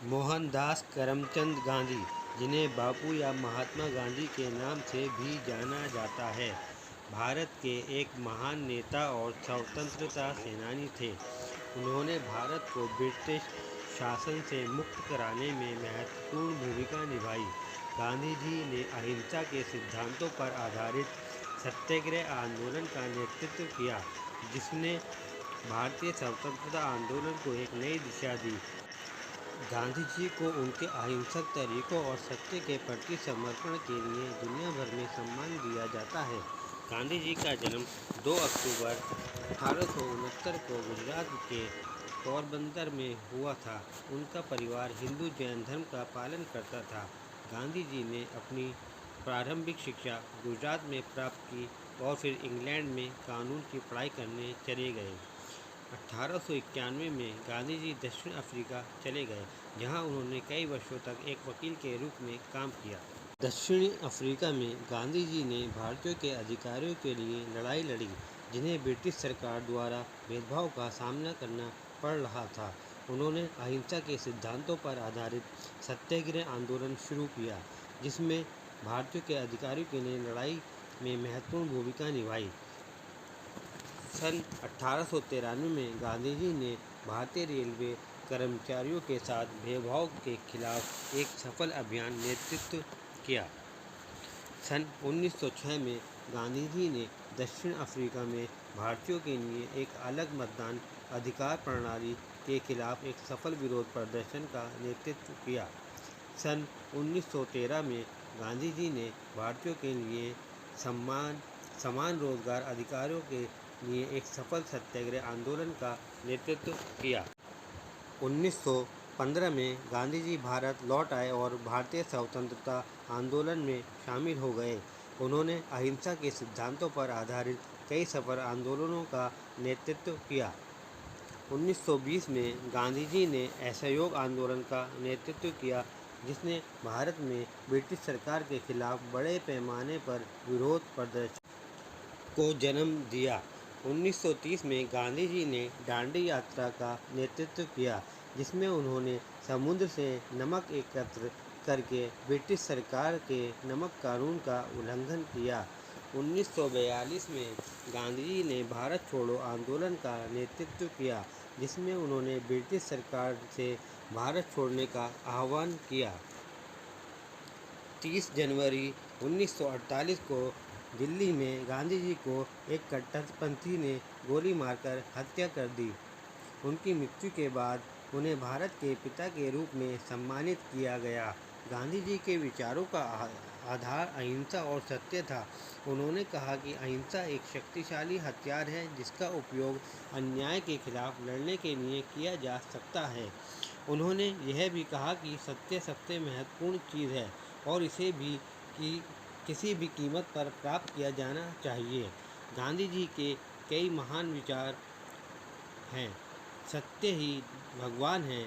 मोहनदास करमचंद गांधी, जिन्हें बापू या महात्मा गांधी के नाम से भी जाना जाता है, भारत के एक महान नेता और स्वतंत्रता सेनानी थे। उन्होंने भारत को ब्रिटिश शासन से मुक्त कराने में महत्वपूर्ण भूमिका निभाई। गांधी जी ने अहिंसा के सिद्धांतों पर आधारित सत्याग्रह आंदोलन का नेतृत्व किया, जिसने भारतीय स्वतंत्रता आंदोलन को एक नई दिशा दी। गांधी जी को उनके अहिंसक तरीकों और सत्य के प्रति समर्पण के लिए दुनिया भर में सम्मान दिया जाता है। गांधी जी का जन्म 2 अक्टूबर 1869 को गुजरात के पोरबंदर में हुआ था। उनका परिवार हिंदू जैन धर्म का पालन करता था। गांधी जी ने अपनी प्रारंभिक शिक्षा गुजरात में प्राप्त की और फिर इंग्लैंड में कानून की पढ़ाई करने चले गए। 1891 में गांधी जी दक्षिण अफ्रीका चले गए, जहां उन्होंने कई वर्षों तक एक वकील के रूप में काम किया। दक्षिणी अफ्रीका में गांधी जी ने भारतीयों के अधिकारों के लिए लड़ाई लड़ी, जिन्हें ब्रिटिश सरकार द्वारा भेदभाव का सामना करना पड़ रहा था। उन्होंने अहिंसा के सिद्धांतों पर आधारित सत्याग्रह आंदोलन शुरू किया, जिसमें भारतीयों के अधिकारों के लिए लड़ाई में महत्वपूर्ण भूमिका निभाई। सन 1893 में गांधी जी ने भारतीय रेलवे कर्मचारियों के साथ भेदभाव के खिलाफ एक सफल अभियान नेतृत्व किया। सन 1906 में गांधी जी ने दक्षिण अफ्रीका में भारतीयों के लिए एक अलग मतदान अधिकार प्रणाली के खिलाफ एक सफल विरोध प्रदर्शन का नेतृत्व किया। सन 1913 में गांधी जी ने भारतीयों के लिए समान रोजगार अधिकारों के लिए एक सफल सत्याग्रह आंदोलन का नेतृत्व किया। 1915 में गांधी जी भारत लौट आए और भारतीय स्वतंत्रता आंदोलन में शामिल हो गए। उन्होंने अहिंसा के सिद्धांतों पर आधारित कई सफल आंदोलनों का नेतृत्व किया। 1920 में गांधी जी ने असहयोग आंदोलन का नेतृत्व किया, जिसने भारत में ब्रिटिश सरकार के खिलाफ बड़े पैमाने पर विरोध प्रदर्शन को जन्म दिया। 1930 में गांधी जी ने दांडी यात्रा का नेतृत्व किया, जिसमें उन्होंने समुद्र से नमक एकत्र करके ब्रिटिश सरकार के नमक कानून का उल्लंघन किया। 1942 में गांधी जी ने भारत छोड़ो आंदोलन का नेतृत्व किया, जिसमें उन्होंने ब्रिटिश सरकार से भारत छोड़ने का आह्वान किया। 30 जनवरी 1948 को दिल्ली में गांधी जी को एक कट्टरपंथी ने गोली मारकर हत्या कर दी। उनकी मृत्यु के बाद उन्हें भारत के पिता के रूप में सम्मानित किया गया। गांधी जी के विचारों का आधार अहिंसा और सत्य था। उन्होंने कहा कि अहिंसा एक शक्तिशाली हथियार है, जिसका उपयोग अन्याय के खिलाफ लड़ने के लिए किया जा सकता है। उन्होंने यह भी कहा कि सत्य सबसे महत्वपूर्ण चीज़ है और इसे भी किसी भी कीमत पर प्राप्त किया जाना चाहिए। गांधी जी के कई महान विचार हैं। सत्य ही भगवान है,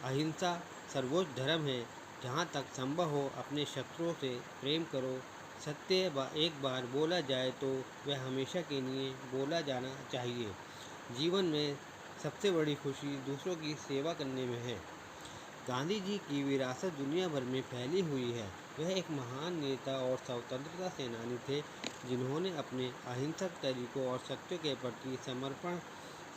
अहिंसा सर्वोच्च धर्म है, जहाँ तक संभव हो अपने शत्रुओं से प्रेम करो, सत्य एक बार बोला जाए तो वह हमेशा के लिए बोला जाना चाहिए। जीवन में सबसे बड़ी खुशी दूसरों की सेवा करने में है। गांधी जी की विरासत दुनिया भर में फैली हुई है। वह एक महान नेता और स्वतंत्रता सेनानी थे, जिन्होंने अपने अहिंसक तरीकों और सत्य के प्रति समर्पण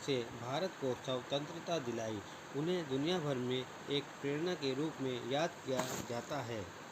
से भारत को स्वतंत्रता दिलाई। उन्हें दुनिया भर में एक प्रेरणा के रूप में याद किया जाता है।